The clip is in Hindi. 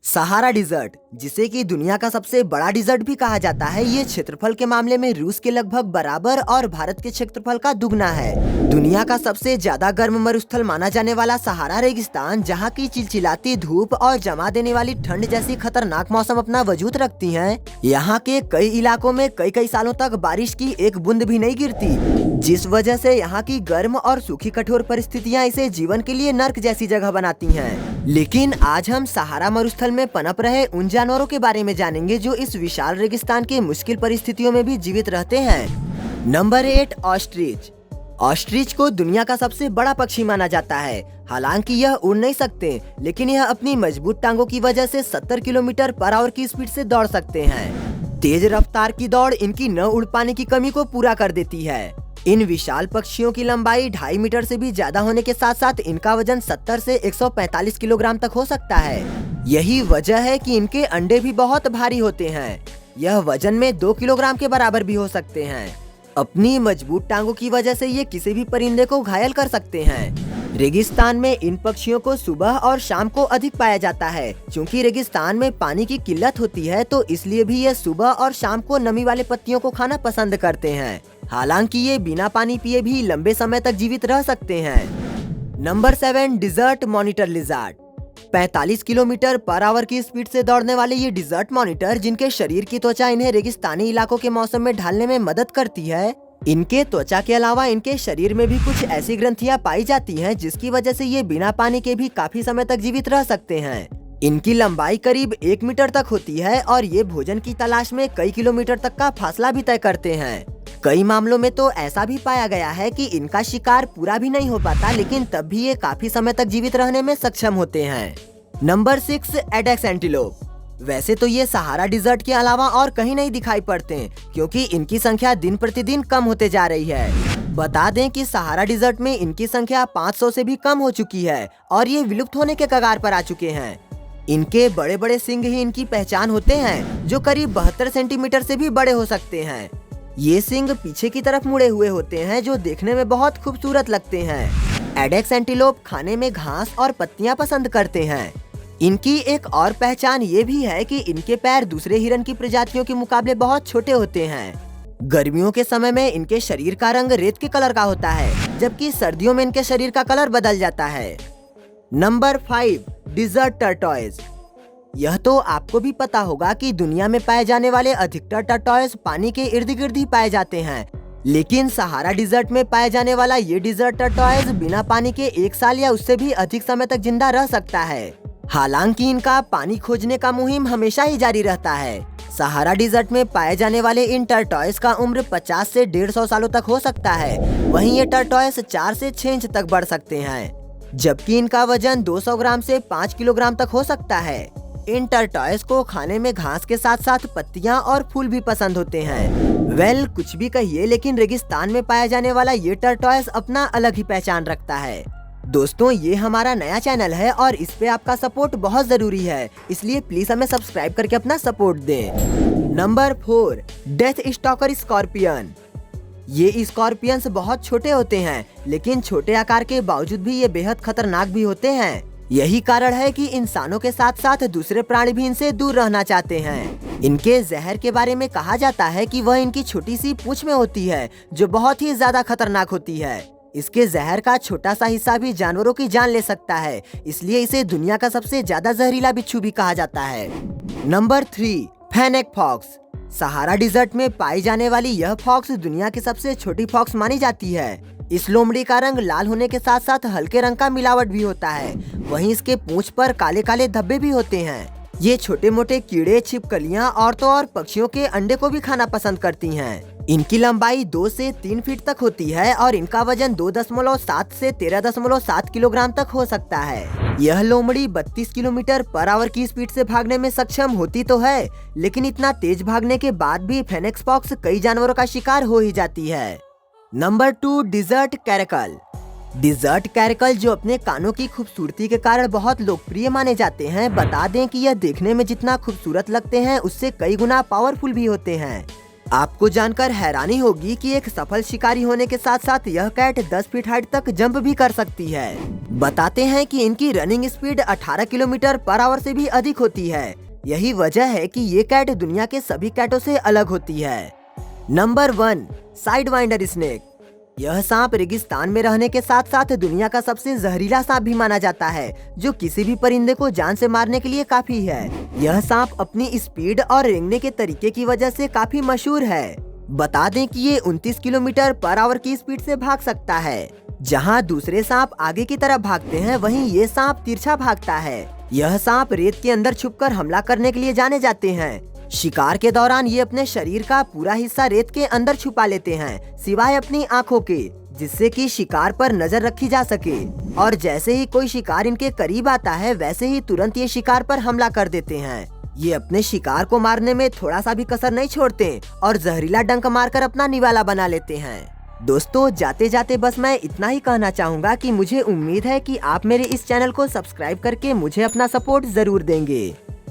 सहारा डिजर्ट, जिसे कि दुनिया का सबसे बड़ा डिजर्ट भी कहा जाता है, ये क्षेत्रफल के मामले में रूस के लगभग बराबर और भारत के क्षेत्रफल का दुगना है। दुनिया का सबसे ज्यादा गर्म मरुस्थल माना जाने वाला सहारा रेगिस्तान, जहाँ की चिलचिलाती धूप और जमा देने वाली ठंड जैसी खतरनाक मौसम अपना वजूद रखती हैं। यहाँ के कई इलाकों में कई कई सालों तक बारिश की एक बूंद भी नहीं गिरती, जिस वजह से यहाँ की गर्म और सूखी कठोर परिस्थितियाँ इसे जीवन के लिए नर्क जैसी जगह बनाती हैं। लेकिन आज हम सहारा मरुस्थल में पनप रहे उन जानवरों के बारे में जानेंगे जो इस विशाल रेगिस्तान के मुश्किल परिस्थितियों में भी जीवित रहते हैं। Number 8, ostrich. ऑस्ट्रिच को दुनिया का सबसे बड़ा पक्षी माना जाता है। हालांकि यह उड़ नहीं सकते, लेकिन यह अपनी मजबूत टांगों की वजह से 70 किलोमीटर पर आवर की स्पीड से दौड़ सकते हैं। तेज रफ्तार की दौड़ इनकी न उड़ पाने की कमी को पूरा कर देती है। इन विशाल पक्षियों की लंबाई 2.5 मीटर से भी ज्यादा होने के साथ साथ इनका वजन 70 से 145 किलोग्राम तक हो सकता है। यही वजह है कि इनके अंडे भी बहुत भारी होते हैं। यह वजन में 2 किलोग्राम के बराबर भी हो सकते हैं। अपनी मजबूत टांगों की वजह से ये किसी भी परिंदे को घायल कर सकते हैं। रेगिस्तान में इन पक्षियों को सुबह और शाम को अधिक पाया जाता है। क्योंकि रेगिस्तान में पानी की किल्लत होती है, तो इसलिए भी ये सुबह और शाम को नमी वाले पत्तियों को खाना पसंद करते हैं। हालांकि ये बिना पानी पिए भी लंबे समय तक जीवित रह सकते हैं। Number 7, desert monitor lizard. 45 kilometre per hour की स्पीड से दौड़ने वाले ये डिजर्ट मॉनिटर, जिनके शरीर की त्वचा इन्हें रेगिस्तानी इलाकों के मौसम में ढालने में मदद करती है, इनके त्वचा के अलावा इनके शरीर में भी कुछ ऐसी ग्रंथियां पाई जाती हैं, जिसकी वजह से ये बिना पानी के भी काफी समय तक जीवित रह सकते हैं। इनकी लंबाई करीब 1 मीटर तक होती है और ये भोजन की तलाश में कई किलोमीटर तक का फासला भी तय करते हैं। कई मामलों में तो ऐसा भी पाया गया है कि इनका शिकार पूरा भी नहीं हो पाता, लेकिन तब भी ये काफी समय तक जीवित रहने में सक्षम होते हैं। Number 6, एडेक्स antelope. वैसे तो ये सहारा डिजर्ट के अलावा और कहीं नहीं दिखाई पड़ते, क्योंकि इनकी संख्या दिन प्रतिदिन कम होते जा रही है। बता दें कि सहारा डिजर्ट में इनकी संख्या 500 से भी कम हो चुकी है और ये विलुप्त होने के कगार पर आ चुके हैं। इनके बड़े बड़े सिंग ही इनकी पहचान होते हैं, जो करीब 72 सेंटीमीटर से भी बड़े हो सकते हैं। ये सिंग पीछे की तरफ मुड़े हुए होते हैं, जो देखने में बहुत खूबसूरत लगते हैं। एडेक्स एंटीलोप खाने में घास और पत्तियां पसंद करते हैं। इनकी एक और पहचान ये भी है कि इनके पैर दूसरे हिरन की प्रजातियों के मुकाबले बहुत छोटे होते हैं। गर्मियों के समय में इनके शरीर का रंग रेत के कलर का होता है, जबकि सर्दियों में इनके शरीर का कलर बदल जाता है। Number 5, desert tortoise. यह तो आपको भी पता होगा कि दुनिया में पाए जाने वाले अधिकतर टर्टॉइज पानी के इर्द गिर्द ही पाए जाते हैं, लेकिन सहारा डिजर्ट में पाए जाने वाला ये डिजर्ट टर्टॉइज बिना पानी के 1 साल या उससे भी अधिक समय तक जिंदा रह सकता है। हालांकि इनका पानी खोजने का मुहिम हमेशा ही जारी रहता है। सहारा डिजर्ट में पाए जाने वाले इन टर्टॉइज का उम्र 50 से 150 सालों तक हो सकता है। वहीं ये टर्टॉइज 4 से 6 इंच तक बढ़ सकते हैं, जबकि इनका वजन 200 ग्राम से 5 किलोग्राम तक हो सकता है। इन टर्टॉइज को खाने में घास के साथ साथ पत्तियां और फूल भी पसंद होते हैं। कुछ भी कहिए, लेकिन रेगिस्तान में पाया जाने वाला ये टर्टॉइज अपना अलग ही पहचान रखता है। दोस्तों, ये हमारा नया चैनल है और इस पे आपका सपोर्ट बहुत जरूरी है, इसलिए प्लीज हमें सब्सक्राइब करके अपना सपोर्ट दें। Number 4, death stalker scorpion. ये स्कॉर्पियंस बहुत छोटे होते हैं, लेकिन छोटे आकार के बावजूद भी ये बेहद खतरनाक भी होते हैं। यही कारण है कि इंसानों के साथ साथ दूसरे प्राणी भी इनसे दूर रहना चाहते हैं। इनके जहर के बारे में कहा जाता है कि वह इनकी छोटी सी पूंछ में होती है, जो बहुत ही ज्यादा खतरनाक होती है। इसके जहर का छोटा सा हिस्सा भी जानवरों की जान ले सकता है, इसलिए इसे दुनिया का सबसे ज्यादा जहरीला बिच्छू भी कहा जाता है। Number 3, fennec fox. Sahara desert में पाई जाने वाली यह फॉक्स दुनिया की सबसे छोटी फॉक्स मानी जाती है। इस लोमड़ी का रंग लाल होने के साथ साथ हल्के रंग का मिलावट भी होता है। वहीं इसके पूंछ पर काले काले धब्बे भी होते हैं। ये छोटे मोटे कीड़े, छिपकलियां, औरतों और पक्षियों के अंडे को भी खाना पसंद करती हैं। इनकी लंबाई 2 से 3 फीट तक होती है और इनका वजन 2.7 से 13.7 किलोग्राम तक हो सकता है। यह लोमड़ी 32 किलोमीटर पर आवर की स्पीड से भागने में सक्षम होती तो है, लेकिन इतना तेज भागने के बाद भी फेनेक्स फॉक्स कई जानवरों का शिकार हो ही जाती है। Number 2, desert caracal. Desert caracal, जो अपने कानों की खूबसूरती के कारण बहुत लोकप्रिय माने जाते हैं। बता दें कि यह देखने में जितना खूबसूरत लगते हैं, उससे कई गुना पावरफुल भी होते हैं। आपको जानकर हैरानी होगी कि एक सफल शिकारी होने के साथ साथ यह कैट 10 फीट हाइट तक जंप भी कर सकती है। बताते हैं कि इनकी running speed 18 kilometre per our से भी अधिक होती है। यही वजह है कि ये कैट दुनिया के सभी कैटों से अलग होती है। Number 1, sidewinder snake. यह सांप रेगिस्तान में रहने के साथ साथ दुनिया का सबसे जहरीला सांप भी माना जाता है, जो किसी भी परिंदे को जान से मारने के लिए काफी है। यह सांप अपनी स्पीड और रेंगने के तरीके की वजह से काफी मशहूर है। बता दें कि ये 29 किलोमीटर पर आवर की स्पीड से भाग सकता है। जहां दूसरे सांप आगे की तरफ भागते हैं, वहीं ये सांप तिरछा भागता है। यह सांप रेत के अंदर छुपकर हमला करने के लिए जाने जाते हैं। शिकार के दौरान ये अपने शरीर का पूरा हिस्सा रेत के अंदर छुपा लेते हैं, सिवाय अपनी आँखों के, जिससे कि शिकार पर नजर रखी जा सके। और जैसे ही कोई शिकार इनके करीब आता है, वैसे ही तुरंत ये शिकार पर हमला कर देते हैं। ये अपने शिकार को मारने में थोड़ा सा भी कसर नहीं छोड़ते और जहरीला डंक मारकर अपना निवाला बना लेते हैं। दोस्तों, जाते जाते बस मैं इतना ही कहना चाहूँगा कि मुझे उम्मीद है कि आप मेरे इस चैनल को सब्सक्राइब करके मुझे अपना सपोर्ट जरूर देंगे।